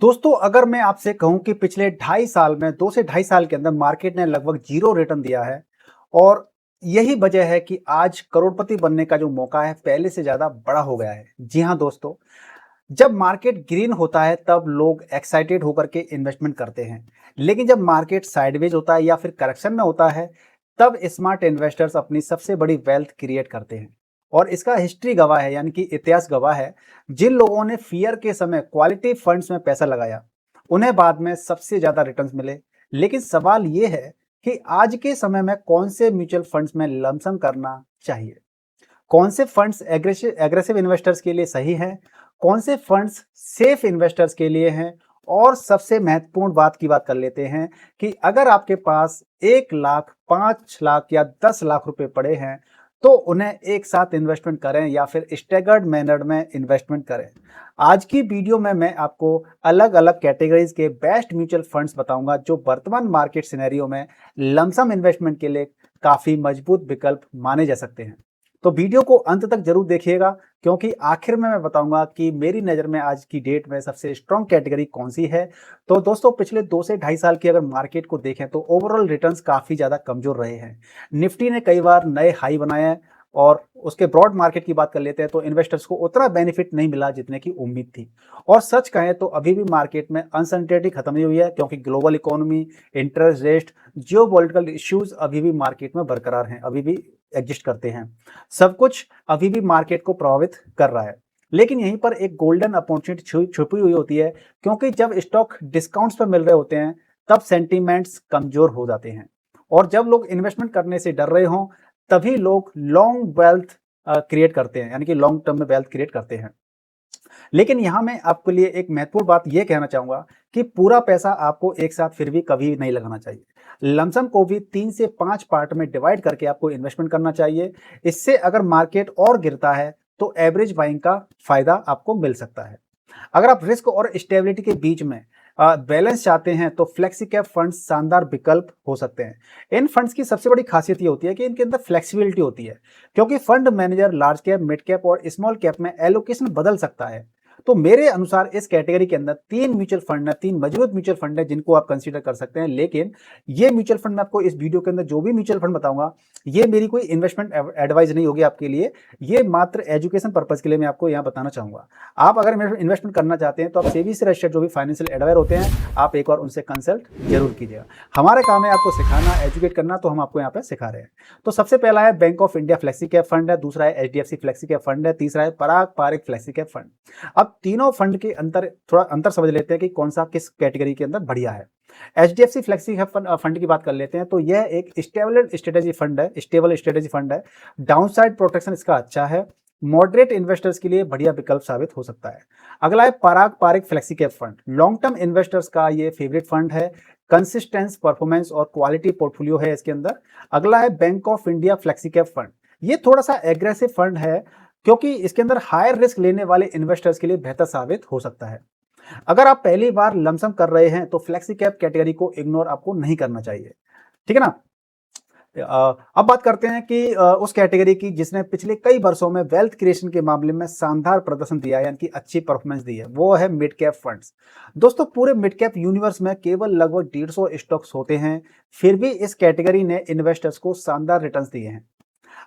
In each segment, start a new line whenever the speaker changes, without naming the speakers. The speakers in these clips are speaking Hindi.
दोस्तों, अगर मैं आपसे कहूं कि पिछले 2.5 साल में 2 से 2.5 साल के अंदर मार्केट ने लगभग जीरो रिटर्न दिया है और यही वजह है कि आज करोड़पति बनने का जो मौका है पहले से ज्यादा बड़ा हो गया है। जी हां दोस्तों, जब मार्केट ग्रीन होता है तब लोग एक्साइटेड होकर के इन्वेस्टमेंट करते हैं, लेकिन जब मार्केट साइडवेज होता है या फिर करेक्शन में होता है तब स्मार्ट इन्वेस्टर्स अपनी सबसे बड़ी वेल्थ क्रिएट करते हैं। और इसका हिस्ट्री गवाह है, यानी कि इतिहास गवाह है। जिन लोगों ने फियर के समय क्वालिटी फंड्स में पैसा लगाया उन्हें बाद में सबसे ज्यादा रिटर्न्स मिले। लेकिन सवाल यह है कि आज के समय में कौन से म्यूचुअल फंड्स में लमसम करना चाहिए, कौन से फंड्स एग्रेसिव एग्रेसिव इन्वेस्टर्स के लिए सही हैं, कौन से फंड्स सेफ इन्वेस्टर्स के लिए हैं। और सबसे महत्वपूर्ण बात की बात कर लेते हैं कि अगर आपके पास 1 लाख, 5 लाख या 10 लाख रुपए पड़े हैं तो उन्हें एक साथ इन्वेस्टमेंट करें या फिर स्टेगर्ड मैनर में इन्वेस्टमेंट करें। आज की वीडियो में मैं आपको अलग अलग कैटेगरीज के बेस्ट म्यूचुअल फंड्स बताऊंगा जो वर्तमान मार्केट सिनेरियो में लमसम इन्वेस्टमेंट के लिए काफी मजबूत विकल्प माने जा सकते हैं। तो वीडियो को अंत तक जरूर देखिएगा, क्योंकि आखिर में मैं बताऊंगा कि मेरी नज़र में आज की डेट में सबसे स्ट्रॉन्ग कैटेगरी कौन सी है। तो दोस्तों, पिछले 2 से 2.5 साल की अगर मार्केट को देखें तो ओवरऑल रिटर्न्स काफ़ी ज़्यादा कमजोर रहे हैं। निफ्टी ने कई बार नए हाई बनाए हैं और उसके ब्रॉड मार्केट की बात कर लेते हैं तो इन्वेस्टर्स को उतना बेनिफिट नहीं मिला जितने की उम्मीद थी। और सच कहें तो अभी भी मार्केट में अनसर्टेनिटी खत्म नहीं हुई है, क्योंकि global economy, interest rate, geopolitical issues अभी भी मार्केट में बरकरार हैं, अभी भी एग्जिस्ट करते हैं। सब कुछ अभी भी मार्केट को प्रभावित कर रहा है। लेकिन यहीं पर एक गोल्डन अपॉर्चुनिटी छुपी हुई होती है, क्योंकि जब स्टॉक डिस्काउंट्स पर मिल रहे होते हैं तब सेंटीमेंट्स कमजोर हो जाते हैं। और जब लोग इन्वेस्टमेंट करने से डर रहे हों तभी लोग लॉन्ग वेल्थ क्रिएट करते हैं, यानी कि लॉन्ग टर्म में वेल्थ क्रिएट करते हैं। लेकिन यहां मैं आपके लिए एक महत्वपूर्ण बात यह कहना चाहूंगा कि पूरा पैसा आपको एक साथ फिर भी कभी नहीं लगाना चाहिए। लमसम को भी 3 से 5 पार्ट में डिवाइड करके आपको इन्वेस्टमेंट करना चाहिए। इससे अगर मार्केट और गिरता है तो एवरेज बाइंग का फायदा आपको मिल सकता है। अगर आप रिस्क और स्टेबिलिटी के बीच में बैलेंस चाहते हैं तो फ्लेक्सी कैप फंड्स शानदार विकल्प हो सकते हैं। इन फंड्स की सबसे बड़ी खासियत ये होती है कि इनके अंदर फ्लेक्सिबिलिटी होती है, क्योंकि fund manager large cap, mid cap और स्मॉल कैप में एलोकेशन बदल सकता है। तो मेरे अनुसार इस कैटेगरी के अंदर 3 मजबूत म्यूचुअल फंड है जिनको आप कंसीडर कर सकते हैं। लेकिन ये म्यूचुअल फंड मैं आपको इस वीडियो के अंदर जो भी म्यूचुअल फंड बताऊंगा ये मेरी कोई इन्वेस्टमेंट एडवाइस नहीं होगी आपके लिए, ये मात्र एजुकेशन पर्पज के लिए मैं आपको यहाँ बताना चाहूंगा। आप अगर इन्वेस्टमेंट करना चाहते हैं तो आप सेबी से रजिस्टर्ड जो भी फाइनेंशियल एडवाइजर होते हैं आप एक बार उनसे कंसल्ट जरूर कीजिएगा। हमारा काम है आपको सिखाना, एजुकेट करना, तो हम आपको यहाँ पे सिखा रहे हैं। तो सबसे पहला है bank of India flexi cap fund है, दूसरा है एचडीएफसी फ्लेक्सी कैप फंड है, तीसरा है Parag Parikh flexi cap fund. अब तीनों फंड के अंतर थोड़ा अंतर समझ लेते हैं कि कौन सा किस कैटेगरी के अंदर बढ़िया है। एचडीएफसी फ्लेक्सी फंड की बात कर लेते हैं तो यह एक स्टेबल स्ट्रेटेजी फंड है। डाउनसाइड प्रोटेक्शन इसका अच्छा है, मॉडरेट इन्वेस्टर्स के लिए बढ़िया विकल्प साबित हो सकता है। अगला है Parag Parikh flexi cap fund, long term investors का ये फेवरेट फंड है। कंसिस्टेंस, परफॉर्मेंस और क्वालिटी पोर्टफोलियो है इसके अंदर। अगला है bank of India flexi cap fund, ये थोड़ा सा एग्रेसिव फंड है क्योंकि इसके अंदर हायर रिस्क लेने वाले इन्वेस्टर्स के लिए बेहतर साबित हो सकता है। अगर आप पहली बार लमसम कर रहे हैं तो फ्लेक्सी कैप कैटेगरी को इग्नोर आपको नहीं करना चाहिए, ठीक है ना। अब बात करते हैं कि उस कैटेगरी की जिसने पिछले कई वर्षों में वेल्थ क्रिएशन के मामले में शानदार प्रदर्शन दिया है, यानी कि अच्छी परफॉर्मेंस दी है, वो है मिड कैप फंड्स। दोस्तों, पूरे मिड कैप यूनिवर्स में केवल लगभग 150 स्टॉक्स होते हैं, फिर भी इस कैटेगरी ने इन्वेस्टर्स को शानदार रिटर्न्स दिए हैं।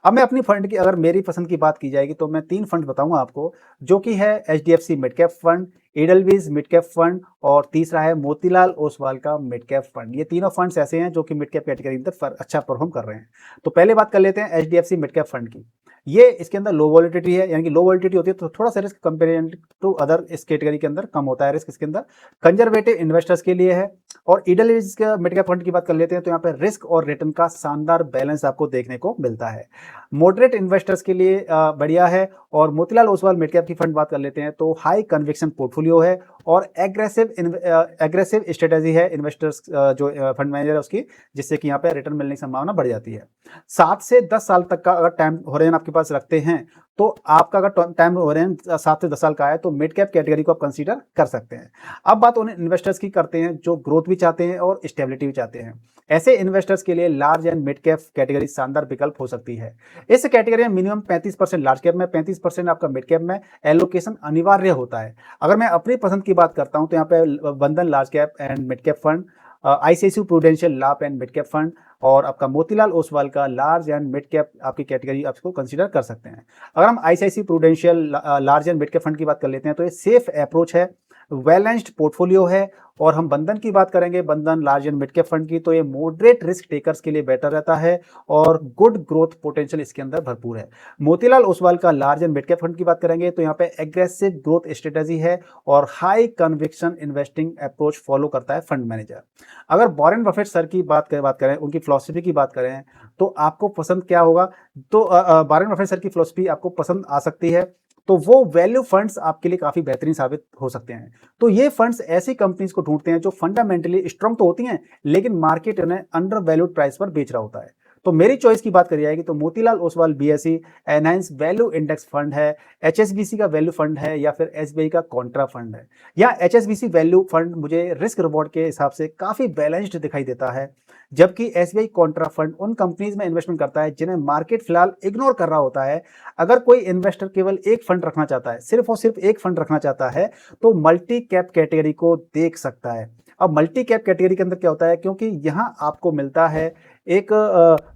अब मैं अपनी फंड की, अगर मेरी पसंद की बात की जाएगी तो मैं 3 फंड बताऊंगा आपको, जो कि है HDFC mid cap fund, Edelweiss mid cap fund और तीसरा है मोतीलाल ओसवाल का मिड कैप फंड। ये तीनों फंड्स ऐसे हैं जो कि मिड कैप कैटेगरी के अंदर अच्छा परफॉर्म कर रहे हैं। तो पहले बात कर लेते हैं एचडीएफसी मिड कैप फंड की। ये इसके अंदर लो वॉलिटिलिटी है, यानी कि लो वॉलिटिलिटी होती है तो थोड़ा सा रिस्क कंपेरिजन टू अदर इस कैटेगरी के अंदर कम होता है रिस्क इसके अंदर। कंजर्वेटिव इन्वेस्टर्स के लिए है। और एडलवीज का मिड कैप फंड की बात कर लेते हैं तो यहाँ पे रिस्क और रिटर्न का शानदार बैलेंस आपको देखने को मिलता है। मॉडरेट इन्वेस्टर्स के लिए बढ़िया है। और मोतीलाल ओसवाल मिड कैप की फंड बात कर लेते हैं तो हाई कन्विक्शन पोर्टफोलियो है और एग्रेसिव स्ट्रेटेजी है इन्वेस्टर्स जो फंड मैनेजर है उसकी, जिससे कि यहाँ पे रिटर्न मिलने की संभावना बढ़ जाती है। 7 से 10 साल तक का अगर टाइम होराइजन आपके पास रखते हैं तो आपका अगर टाइम होराइजन 7 से 10 साल का है तो मिड कैप कैटेगरी को आप कंसीडर कर सकते हैं। अब बात उन इन्वेस्टर्स की करते हैं जो ग्रोथ भी चाहते हैं और स्टेबिलिटी भी चाहते हैं। ऐसे इन्वेस्टर्स के लिए large and mid cap category शानदार विकल्प हो सकती है। इस कैटेगरी में मिनिमम 35% लार्ज कैप में, 35% आपका मिड कैप में एलोकेशन अनिवार्य होता है। अगर मैं अपनी पसंद की बात करता हूं तो यहाँ पे बंधन large cap and mid cap fund, ICICI prudential लाभ एंड मिड कैप फंड और आपका मोतीलाल ओसवाल का लार्ज एंड मिड कैप आपकी कैटेगरी आपको कंसीडर कर सकते हैं। अगर हम ICICI prudential large and mid cap fund की बात कर लेते हैं तो ये सेफ अप्रोच है, बैलेंस्ड पोर्टफोलियो है। और हम बंधन की बात करेंगे, बंधन large and mid cap fund की, तो ये मॉडरेट रिस्क टेकर्स के लिए बेटर रहता है और गुड ग्रोथ पोटेंशियल इसके अंदर भरपूर है। मोतीलाल ओसवाल का large and mid cap fund की बात करेंगे तो यहाँ पे एग्रेसिव ग्रोथ स्ट्रेटेजी है और high conviction investing approach follow करता है फंड मैनेजर। अगर वॉरेन बफेट सर की बात करें, उनकी फिलॉसफी की बात करें तो आपको पसंद क्या होगा? तो वॉरेन बफेट सर की फिलॉसफी आपको पसंद आ सकती है, तो वो वैल्यू फंड्स आपके लिए काफी बेहतरीन साबित हो सकते हैं। तो ये फंड्स ऐसी कंपनीज को ढूंढते हैं जो फंडामेंटली स्ट्रांग तो होती हैं लेकिन मार्केट उन्हें अंडर वैल्यूड प्राइस पर बेच रहा होता है। तो मेरी चॉइस की बात करी जाएगी तो Motilal Oswal BSE enhance value index fund है, एचएसबीसी का वैल्यू फंड है या फिर एसबीआई का कॉन्ट्रा फंड है। या एचएसबीसी वैल्यू फंड मुझे रिस्क रिवॉर्ड के हिसाब से काफी बैलेंस्ड दिखाई देता है, जबकि एसबीआई कॉन्ट्रा फंड उन कंपनीज में इन्वेस्टमेंट करता है जिन्हें मार्केट फिलहाल इग्नोर कर रहा होता है। अगर कोई इन्वेस्टर केवल एक फंड रखना चाहता है, सिर्फ और सिर्फ एक फंड रखना चाहता है, तो मल्टी कैप कैटेगरी को देख सकता है। अब मल्टी कैप कैटेगरी के अंदर क्या होता है, क्योंकि यहां आपको मिलता है एक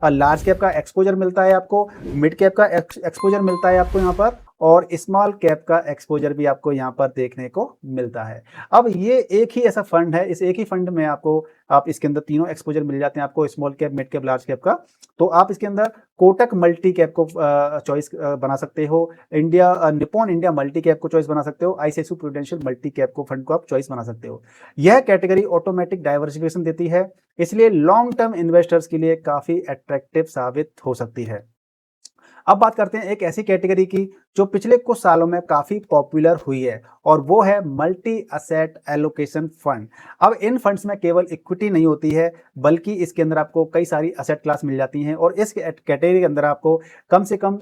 लार्ज कैप का एक्सपोजर मिलता है, आपको मिड कैप का एक्सपोजर मिलता है आपको यहाँ पर, और स्मॉल कैप का एक्सपोजर भी आपको यहाँ पर देखने को मिलता है। अब ये एक ही ऐसा फंड है, इस एक ही फंड में आपको आप इसके अंदर तीनों एक्सपोजर मिल जाते हैं आपको, small cap, mid cap, large cap का। तो आप इसके अंदर कोटक मल्टी कैप को चॉइस बना सकते हो, निप्पॉन इंडिया मल्टी कैप को चॉइस बना सकते हो, आईसीआईसीआई प्रूडेंशियल मल्टी कैप को फंड को आप चॉइस बना सकते हो। यह कैटेगरी ऑटोमेटिक डाइवर्सिफिकेशन देती है, इसलिए लॉन्ग टर्म इन्वेस्टर्स के लिए काफी अट्रैक्टिव साबित हो सकती है। अब बात करते हैं एक ऐसी कैटेगरी की जो पिछले कुछ सालों में काफी पॉपुलर हुई है, और वो है मल्टी असेट एलोकेशन फंड। अब इन फंड्स में केवल इक्विटी नहीं होती है, बल्कि इसके अंदर आपको कई सारी असेट क्लास मिल जाती हैं, और इस कैटेगरी के अंदर आपको कम से कम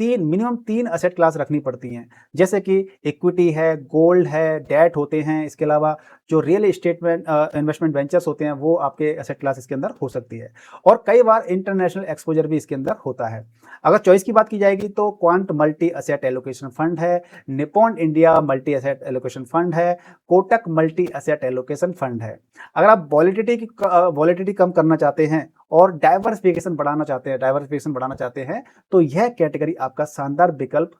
मिनिमम तीन असेट क्लास रखनी पड़ती हैं, जैसे कि इक्विटी है, गोल्ड है, डेट होते हैं। इसके अलावा जो रियल एस्टेट में इन्वेस्टमेंट वेंचर्स होते हैं वो आपके एसेट क्लास इसके अंदर हो सकती है, और कई बार इंटरनेशनल एक्सपोजर भी इसके अंदर होता है। अगर चॉइस की बात की जाएगी तो quant multi asset allocation fund है, Nippon India multi asset allocation fund है, Kotak multi asset allocation fund है। अगर आप वॉलिटिलिटी कम करना चाहते हैं और डाइवर्सिफिकेशन बढ़ाना चाहते हैं तो यह कैटेगरी आपका शानदार विकल्प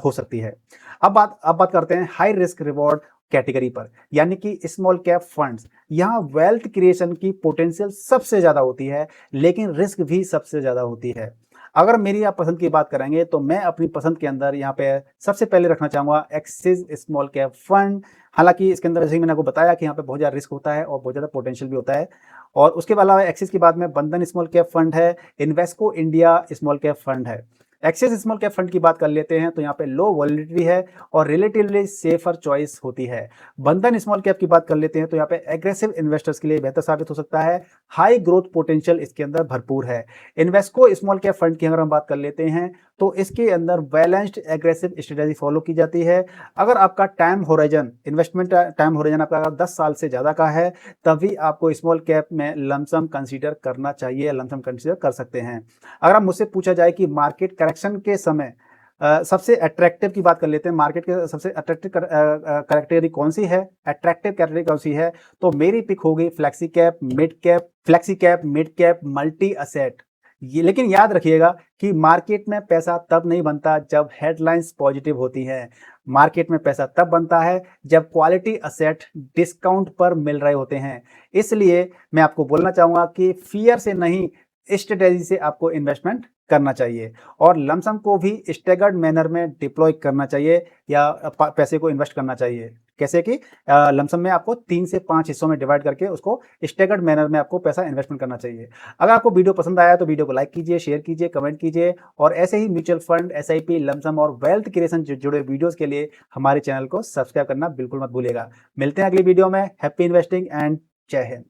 हो सकती है। अब बात करते हैं हाई रिस्क रिवॉर्ड कैटेगरी पर, यानी कि स्मॉल कैप फंड्स। यहाँ वेल्थ क्रिएशन की पोटेंशियल सबसे ज्यादा होती है, लेकिन रिस्क भी सबसे ज्यादा होती है। अगर मेरी आप पसंद की बात करेंगे तो मैं अपनी पसंद के अंदर यहाँ पे सबसे पहले रखना चाहूंगा एक्सिस स्मॉल कैप फंड। हालांकि इसके अंदर जैसे मैंने आपको बताया कि यहाँ पे बहुत ज्यादा रिस्क होता है और बहुत ज्यादा पोटेंशियल भी होता है। और उसके अलावा एक्सिस के बाद में बंधन स्मॉल कैप फंड है, Invesco India small cap fund है। एक्सिस स्मॉल कैप फंड की बात कर लेते हैं तो यहाँ पे लो वॉलिटिलिटी है और रिलेटिवली सेफर चॉइस होती है। बंधन स्मॉल कैप की बात कर लेते हैं तो यहाँ पे एग्रेसिव इन्वेस्टर्स के लिए बेहतर साबित हो सकता है, हाई ग्रोथ पोटेंशियल इसके अंदर भरपूर है। इन्वेस्को स्मॉल कैप फंड की अगर हम बात कर लेते हैं तो इसके अंदर बैलेंस्ड एग्रेसिव स्ट्रेटेजी फॉलो की जाती है। अगर आपका इन्वेस्टमेंट टाइम होराइजन आपका 10 साल से ज्यादा का है, तभी आपको स्मॉल कैप में लमसम कंसीडर करना चाहिए, लमसम कंसीडर कर सकते हैं। अगर आप मुझसे पूछा जाए कि मार्केट करेक्शन के समय सबसे अट्रैक्टिव की बात कर लेते हैं, मार्केट के सबसे अट्रैक्टिव कैटेगरी कौन सी है, अट्रैक्टिव कैटेगरी कौन सी है, तो मेरी पिक होगी flexi cap, mid cap, multi asset. ये लेकिन याद रखिएगा कि मार्केट में पैसा तब नहीं बनता जब हेडलाइंस पॉजिटिव होती हैं। मार्केट में पैसा तब बनता है जब क्वालिटी असेट डिस्काउंट पर मिल रहे होते हैं। इसलिए मैं आपको बोलना चाहूंगा कि फियर से नहीं, स्ट्रेटेजी से आपको इन्वेस्टमेंट करना चाहिए, और लमसम को भी स्टेगर्ड मैनर में डिप्लॉय करना चाहिए या पैसे को इन्वेस्ट करना चाहिए। कैसे कि लमसम में आपको 3 से 5 हिस्सों में डिवाइड करके उसको स्टेगर्ड मैनर में आपको पैसा इन्वेस्टमेंट करना चाहिए। अगर आपको वीडियो पसंद आया तो वीडियो को लाइक कीजिए, शेयर कीजिए, कमेंट कीजिए, और ऐसे ही म्यूचुअल फंड, एसआईपी, लमसम और वेल्थ क्रिएशन से जुड़े वीडियोस के लिए हमारे चैनल को सब्सक्राइब करना बिल्कुल मत भूलिएगा। मिलते हैं अगली वीडियो में। हैप्पी इन्वेस्टिंग एंड जय हिंद।